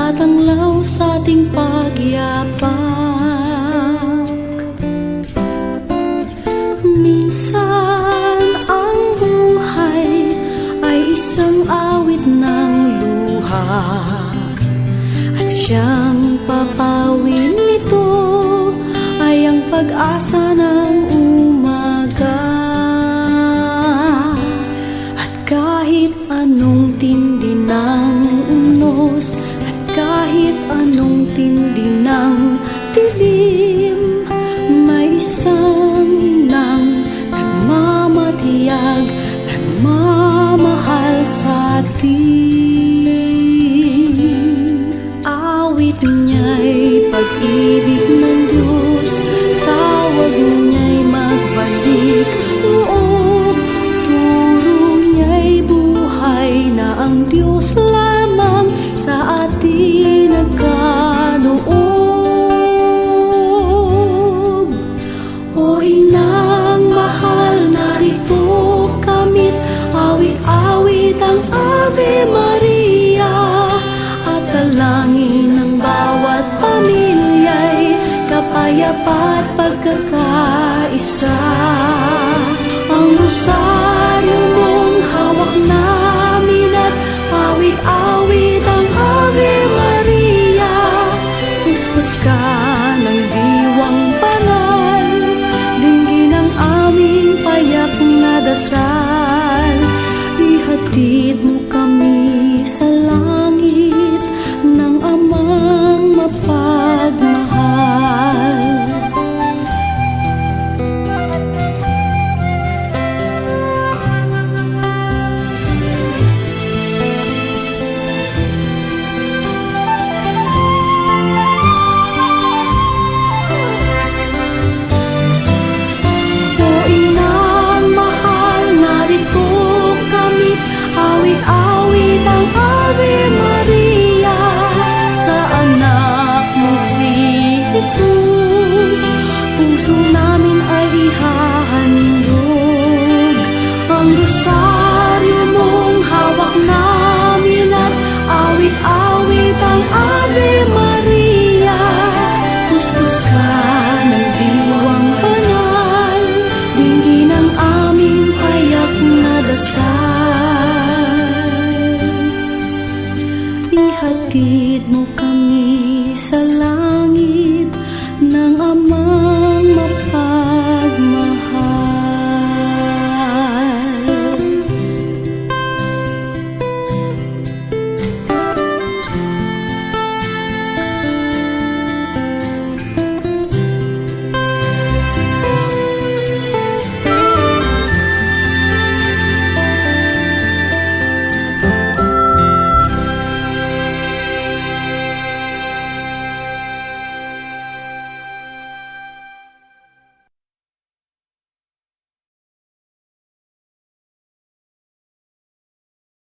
tumatanglaw sa ating pagyapak. Minsan ang buhay ay isang awit ng luha, at siyang papawin nito ay ang pag-asa ng umaga. At kahit anong tindi ng unos, at kahit anong tindi ng dilim, may isang inang nagmamatiyag, nagmamahal sa atin. Awit niya'y pag-ibig ng Diyos, tawag niya'y magbalik loob, turo niya'y buhay na ang Diyos lamang sa atin nagkaloob. O inang mahal, narito kamit, awit-awit ang Ave Maria, at dalangin ng bawat pamilya'y kapayapa at pagkakaisa. Ang rosaryo mong hawak namin, at awit-awit ang Ave Maria. Puspos ka ng diwang banal, dinggin ang aming payak na dasal. Ihatid mo kami sa langit ng Amang mapagmahal. O inang mahal, narito kamit, awit-awit ang Ave Maria sa anak mo si Jesus. Puso namin ay ihahandog, ang rosaryo mong hawak namin, at awit-awit ang Ave Maria. Puspos ka ng diwang banal, dinggin ang aming payak na dasal. Ihatid mo kami sa langit